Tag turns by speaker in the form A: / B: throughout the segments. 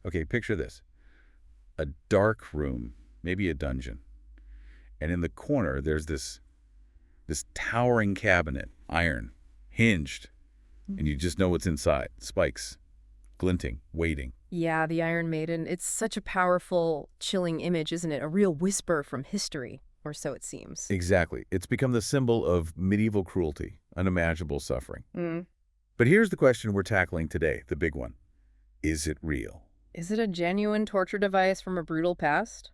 A: Okay, picture this. A dark room, maybe a dungeon. And in the corner, there's this towering cabinet, iron, hinged. And you just know what's inside. Spikes, glinting, waiting.
B: Yeah, the Iron Maiden. It's such a powerful, chilling image, isn't it? A real whisper from history, or so it seems.
A: Exactly. It's become the symbol of medieval cruelty, unimaginable suffering.
B: Mm.
A: But here's the question we're tackling today, the big one. Is it real?
B: Is it a genuine torture device from a brutal past?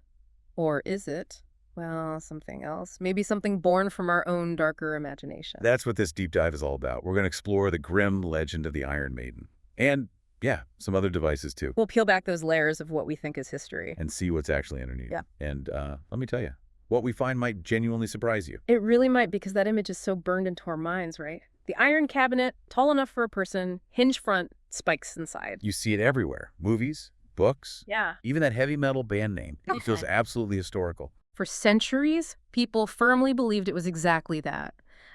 B: Or is it, well, something else? Maybe something born from our own darker imagination.
A: That's what this deep dive is all about. We're going to explore the grim legend of the Iron Maiden. And, yeah, some other devices too.
B: We'll peel back those layers of what we think is history.
A: And see what's actually underneath.
B: Yeah.
A: And let me tell you, what we find might genuinely surprise you.
B: It really might, because that image is so burned into our minds, right? The iron cabinet, tall enough for a person, hinge front, spikes inside.
A: You see it everywhere. Movies, books,
B: Yeah.
A: even that heavy metal band name. It feels absolutely historical.
B: For centuries, people firmly believed it was exactly that.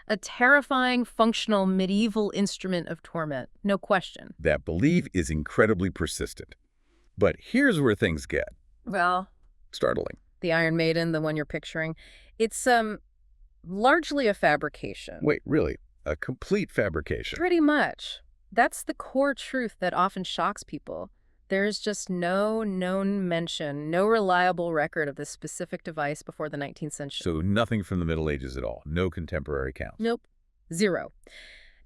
B: A terrifying, functional, medieval instrument of torment. No question.
A: That belief is incredibly persistent. But here's where things get
B: Well,
A: startling.
B: the Iron Maiden, the one you're picturing, it's largely a fabrication.
A: Wait, really? A complete fabrication?
B: Pretty much. That's the core truth that often shocks people. There's just no known mention, no reliable record of this specific device before the 19th century.
A: So nothing from the Middle Ages at all? No contemporary accounts?
B: Nope. Zero.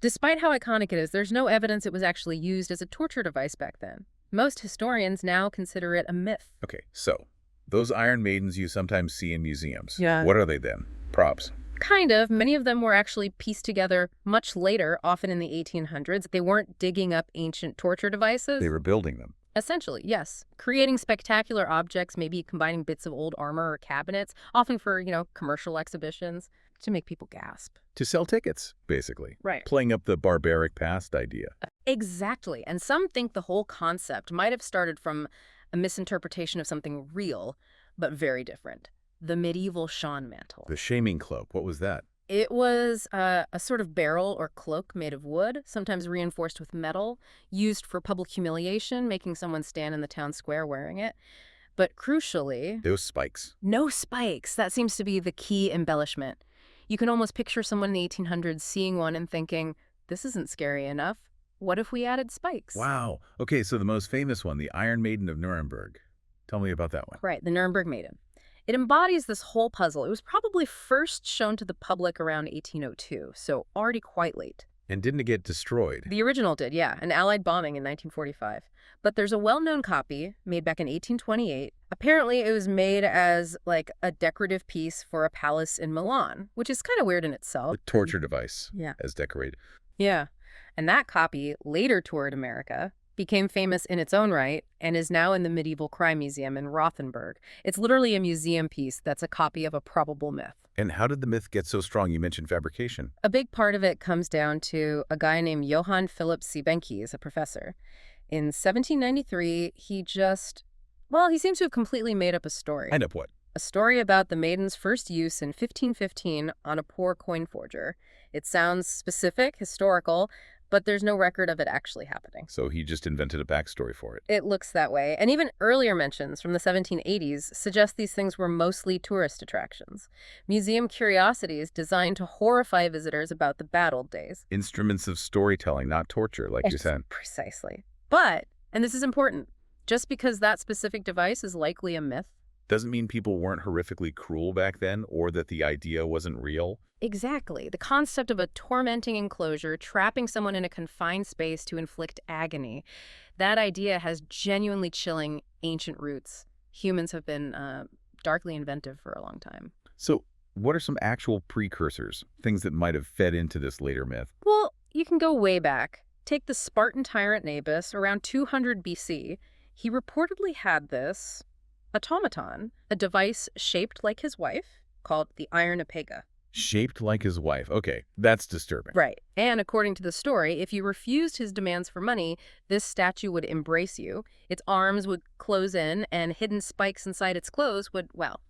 B: Despite how iconic it is, there's no evidence it was actually used as a torture device back then. Most historians now consider it a myth.
A: Okay, so those Iron Maidens you sometimes see in museums.
B: Yeah.
A: What are they then? Props?
B: Kind of. Many of them were actually pieced together much later, often in the 1800s. They weren't digging up ancient torture devices.
A: They were building them.
B: Essentially, yes. Creating spectacular objects, maybe combining bits of old armor or cabinets, often for, commercial exhibitions, to make people gasp.
A: To sell tickets, basically.
B: Right.
A: Playing up the barbaric past idea.
B: Exactly. And some think the whole concept might have started from a misinterpretation of something real, but very different. The medieval Sean mantle.
A: The shaming cloak, what was that?
B: It was a sort of barrel or cloak made of wood, sometimes reinforced with metal, used for public humiliation, making someone stand in the town square wearing it. But crucially,
A: Those spikes.
B: no spikes. That seems to be the key embellishment. You can almost picture someone in the 1800s seeing one and thinking, this isn't scary enough. What if we added spikes?
A: Wow. Okay, so the most famous one, the Iron Maiden of Nuremberg. Tell me about that one.
B: Right, the Nuremberg Maiden. It embodies this whole puzzle. It was probably first shown to the public around 1802, so already quite late.
A: And didn't it get destroyed?
B: The original did, yeah, an Allied bombing in 1945. But there's a well-known copy made back in 1828. Apparently, it was made as, like, a decorative piece for a palace in Milan, which is kind of weird in itself.
A: The torture device.
B: Yeah.
A: As decorated.
B: Yeah. And that copy later toured America, became famous in its own right, and is now in the Medieval Crime Museum in Rothenburg. It's literally a museum piece that's a copy of a probable myth.
A: And how did the myth get so strong? You mentioned fabrication.
B: A big part of it comes down to a guy named Johann Philipp Siebenkees, a professor. In 1793, he seems to have completely made up a story.
A: End up what?
B: A story about the maiden's first use in 1515 on a poor coin forger. It sounds specific, historical, but there's no record of it actually happening.
A: So he just invented a backstory for it.
B: It looks that way. And even earlier mentions from the 1780s suggest these things were mostly tourist attractions. Museum curiosities designed to horrify visitors about the bad old days.
A: Instruments of storytelling, not torture, like you said.
B: Precisely. But, and this is important, just because that specific device is likely a myth,
A: Doesn't mean people weren't horrifically cruel back then, or that the idea wasn't real.
B: exactly. The concept of a tormenting enclosure, trapping someone in a confined space to inflict agony, that idea has genuinely chilling ancient roots. Humans have been darkly inventive for a long time.
A: So what are some actual precursors, things that might have fed into this later myth?
B: Well, you can go way back. Take the Spartan tyrant Nabis, around 200 BC. He reportedly had this automaton, a device shaped like his wife, called the Iron Apega.
A: Shaped like his wife. Okay, that's disturbing.
B: Right. And according to the story, if you refused his demands for money, this statue would embrace you. Its arms would close in, and hidden spikes inside its clothes would, well,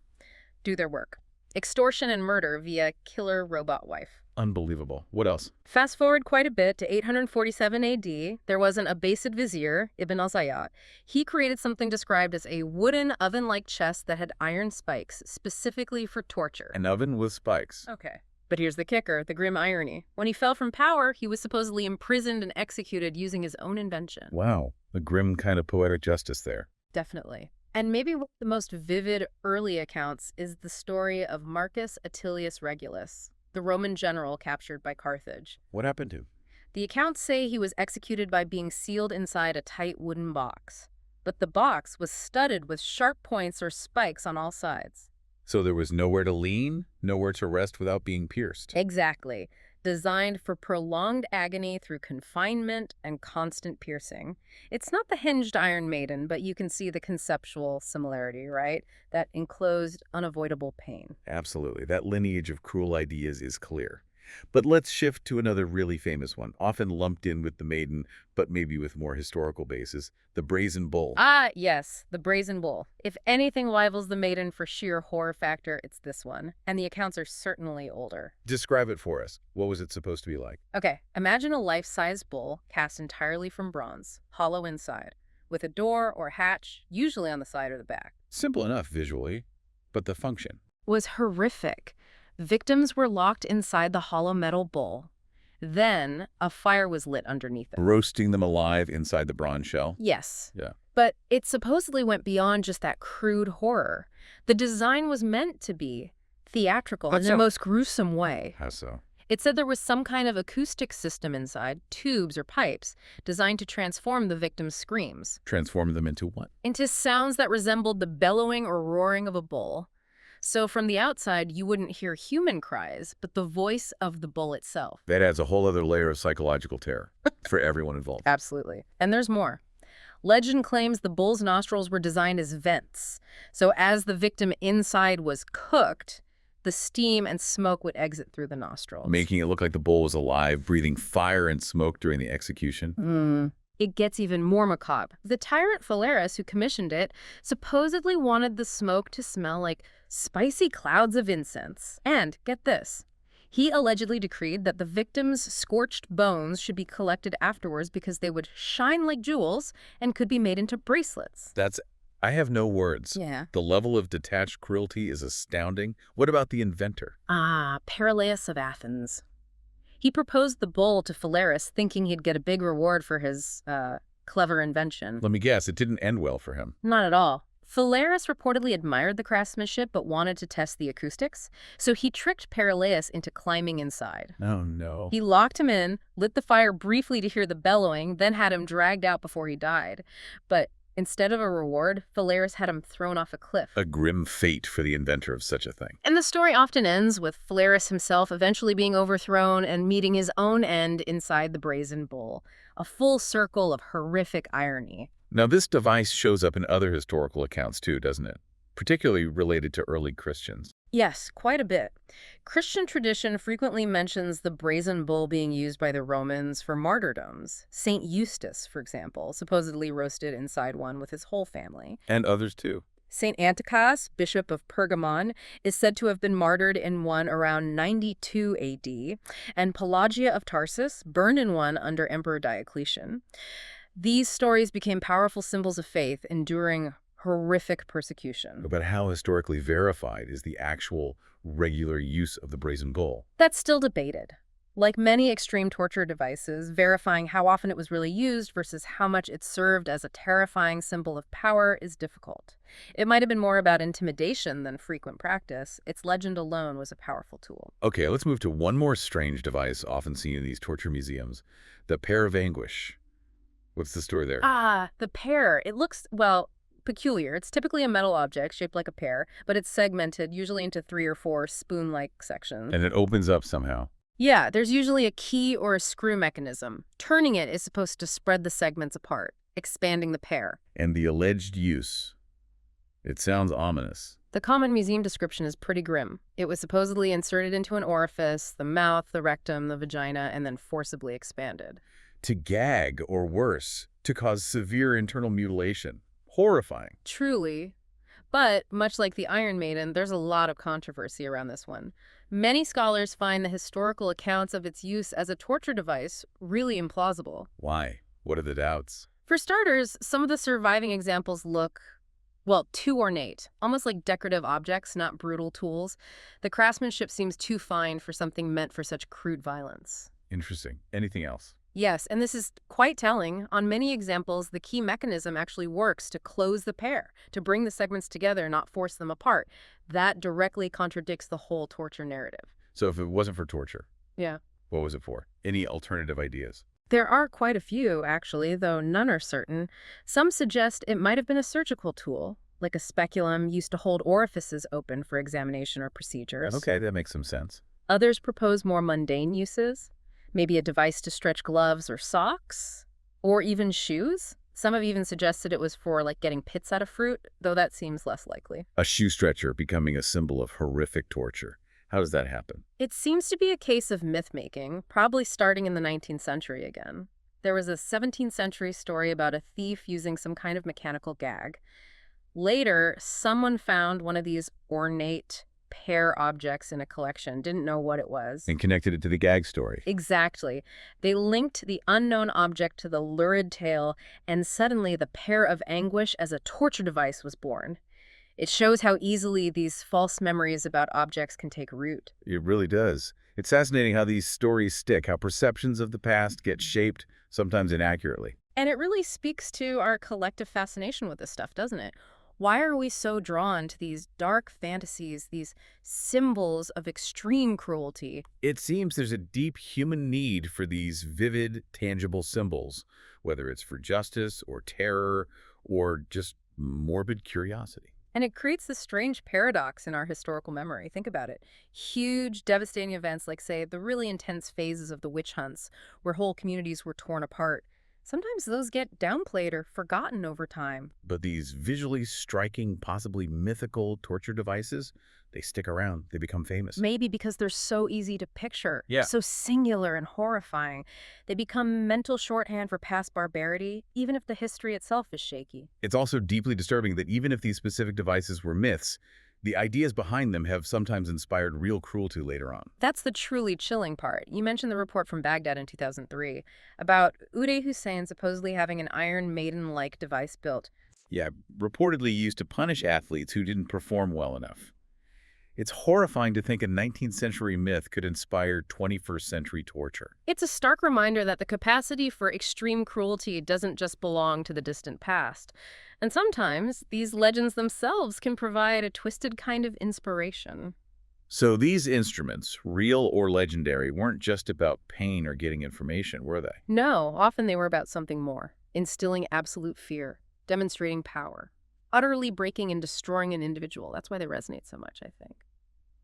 B: do their work. Extortion and murder via killer robot wife.
A: Unbelievable. What else?
B: Fast forward quite a bit to 847 AD, there was an Abbasid vizier, Ibn al-Zayyat. He created something described as a wooden oven-like chest that had iron spikes, specifically for torture.
A: An oven with spikes.
B: Okay. But here's the kicker, the grim irony. When he fell from power, he was supposedly imprisoned and executed using his own invention.
A: Wow. A grim kind of poetic justice there.
B: Definitely. And maybe one of the most vivid early accounts is the story of Marcus Atilius Regulus, the Roman general captured by Carthage.
A: What happened to him?
B: The accounts say he was executed by being sealed inside a tight wooden box. But the box was studded with sharp points or spikes on all sides.
A: So there was nowhere to lean, nowhere to rest without being pierced.
B: Exactly. Designed for prolonged agony through confinement and constant piercing. It's not the hinged Iron Maiden, but you can see the conceptual similarity, right? That enclosed, unavoidable pain.
A: Absolutely. That lineage of cruel ideas is clear. But let's shift to another really famous one, often lumped in with the Maiden, but maybe with more historical basis, the Brazen Bull.
B: Ah, yes, the Brazen Bull. If anything rivals the Maiden for sheer horror factor, it's this one. And the accounts are certainly older.
A: Describe it for us. What was it supposed to be like?
B: Okay, imagine a life-size bull cast entirely from bronze, hollow inside, with a door or hatch, usually on the side or the back.
A: Simple enough visually, but the function.
B: Was horrific. Victims were locked inside the hollow metal bull. Then, a fire was lit underneath it.
A: Roasting them alive inside the bronze shell?
B: Yes.
A: Yeah.
B: But it supposedly went beyond just that crude horror. The design was meant to be theatrical in the most gruesome way.
A: How so?
B: It said there was some kind of acoustic system inside, tubes or pipes, designed to transform the victim's screams.
A: Transform them into what?
B: Into sounds that resembled the bellowing or roaring of a bull. So from the outside, you wouldn't hear human cries, but the voice of the bull itself.
A: That adds a whole other layer of psychological terror for everyone involved.
B: Absolutely. And there's more. Legend claims the bull's nostrils were designed as vents. So as the victim inside was cooked, the steam and smoke would exit through the nostrils.
A: Making it look like the bull was alive, breathing fire and smoke during the execution.
B: It gets even more macabre. The tyrant Phalaris, who commissioned it, supposedly wanted the smoke to smell like spicy clouds of incense. And, get this, he allegedly decreed that the victim's scorched bones should be collected afterwards because they would shine like jewels and could be made into bracelets.
A: I have no words.
B: Yeah.
A: The level of detached cruelty is astounding. What about the inventor?
B: Ah, Perilaus of Athens. He proposed the bull to Phalaris, thinking he'd get a big reward for his, clever invention.
A: Let me guess, it didn't end well for him.
B: Not at all. Phalaris reportedly admired the craftsmanship but wanted to test the acoustics, so he tricked Perilaus into climbing inside.
A: Oh, no.
B: He locked him in, lit the fire briefly to hear the bellowing, then had him dragged out before he died. But instead of a reward, Phalaris had him thrown off a cliff.
A: A grim fate for the inventor of such a thing.
B: And the story often ends with Phalaris himself eventually being overthrown and meeting his own end inside the Brazen Bull. A full circle of horrific irony.
A: Now, this device shows up in other historical accounts too, doesn't it? Particularly related to early Christians.
B: Yes, quite a bit. Christian tradition frequently mentions the Brazen Bull being used by the Romans for martyrdoms. Saint Eustace, for example, supposedly roasted inside one with his whole family.
A: And others too.
B: Saint Antipas, bishop of Pergamon, is said to have been martyred in one around 92 AD, and Pelagia of Tarsus burned in one under Emperor Diocletian. These stories became powerful symbols of faith, enduring horrific persecution.
A: But how historically verified is the actual regular use of the Brazen Bull?
B: That's still debated. Like many extreme torture devices, verifying how often it was really used versus how much it served as a terrifying symbol of power is difficult. It might have been more about intimidation than frequent practice. Its legend alone was a powerful tool.
A: Okay, let's move to one more strange device often seen in these torture museums, the Pear of Anguish. What's the story there?
B: Ah, the pear. It looks, well, peculiar. It's typically a metal object shaped like a pear, but it's segmented, usually into 3 or 4 spoon-like sections.
A: And it opens up somehow.
B: Yeah, there's usually a key or a screw mechanism. Turning it is supposed to spread the segments apart, expanding the pear.
A: And the alleged use. It sounds ominous.
B: The common museum description is pretty grim. It was supposedly inserted into an orifice, the mouth, the rectum, the vagina, and then forcibly expanded.
A: To gag, or worse, to cause severe internal mutilation. Horrifying.
B: Truly. But, much like the Iron Maiden, there's a lot of controversy around this one. Many scholars find the historical accounts of its use as a torture device really implausible.
A: Why? What are the doubts?
B: For starters, some of the surviving examples look, well, too ornate, almost like decorative objects, not brutal tools. The craftsmanship seems too fine for something meant for such crude violence.
A: Interesting. Anything else?
B: Yes, and this is quite telling. On many examples, the key mechanism actually works to close the pair, to bring the segments together, not force them apart. That directly contradicts the whole torture narrative.
A: So if it wasn't for torture,
B: Yeah.
A: what was it for? Any alternative ideas?
B: There are quite a few, actually, though none are certain. Some suggest it might have been a surgical tool, like a speculum used to hold orifices open for examination or procedures.
A: Okay, that makes some sense.
B: Others propose more mundane uses, maybe a device to stretch gloves or socks, or even shoes. Some have even suggested it was for, like, getting pits out of fruit, though that seems less likely.
A: A shoe stretcher becoming a symbol of horrific torture. How does that happen?
B: It seems to be a case of myth-making, probably starting in the 19th century again. There was a 17th century story about a thief using some kind of mechanical gag. Later, someone found one of these ornate pear objects in a collection, didn't know what it was.
A: And connected it to the gag story.
B: Exactly. They linked the unknown object to the lurid tale, and suddenly the Pear of Anguish as a torture device was born. It shows how easily these false memories about objects can take root.
A: It really does. It's fascinating how these stories stick, how perceptions of the past get shaped, sometimes inaccurately.
B: And it really speaks to our collective fascination with this stuff, doesn't it? Why are we so drawn to these dark fantasies, these symbols of extreme cruelty?
A: It seems there's a deep human need for these vivid, tangible symbols, whether it's for justice or terror or just morbid curiosity.
B: And it creates this strange paradox in our historical memory. Think about it. Huge, devastating events like, say, the really intense phases of the witch hunts, where whole communities were torn apart. Sometimes those get downplayed or forgotten over time.
A: But these visually striking, possibly mythical torture devices, they stick around. They become famous.
B: Maybe because they're so easy to picture,
A: Yeah.
B: so singular and horrifying. They become mental shorthand for past barbarity, even if the history itself is shaky.
A: It's also deeply disturbing that even if these specific devices were myths, the ideas behind them have sometimes inspired real cruelty later on.
B: That's the truly chilling part. You mentioned the report from Baghdad in 2003 about Uday Hussein supposedly having an Iron Maiden-like device built.
A: Yeah, reportedly used to punish athletes who didn't perform well enough. It's horrifying to think a 19th century myth could inspire 21st century torture.
B: It's a stark reminder that the capacity for extreme cruelty doesn't just belong to the distant past. And sometimes these legends themselves can provide a twisted kind of inspiration.
A: So these instruments, real or legendary, weren't just about pain or getting information, were they?
B: No, often they were about something more, instilling absolute fear, demonstrating power, utterly breaking and destroying an individual. That's why they resonate so much, I think.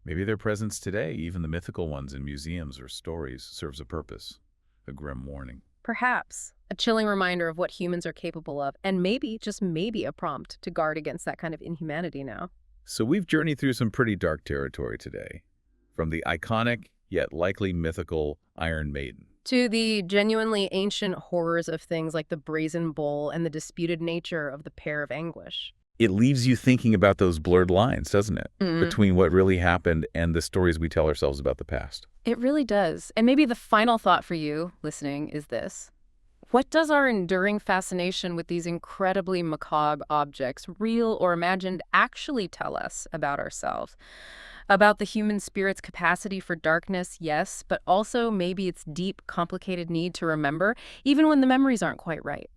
A: Maybe their presence today, even the mythical ones in museums or stories, serves a purpose, a grim warning.
B: Perhaps a chilling reminder of what humans are capable of, and maybe, just maybe, a prompt to guard against that kind of inhumanity now.
A: So we've journeyed through some pretty dark territory today, from the iconic yet likely mythical Iron Maiden
B: To the genuinely ancient horrors of things like the Brazen Bull and the disputed nature of the Pear of Anguish.
A: It leaves you thinking about those blurred lines, doesn't it? Between what really happened and the stories we tell ourselves about the past.
B: It really does. And maybe the final thought for you listening is this. What does our enduring fascination with these incredibly macabre objects, real or imagined, actually tell us about ourselves? About the human spirit's capacity for darkness, yes, but also maybe its deep, complicated need to remember, even when the memories aren't quite right.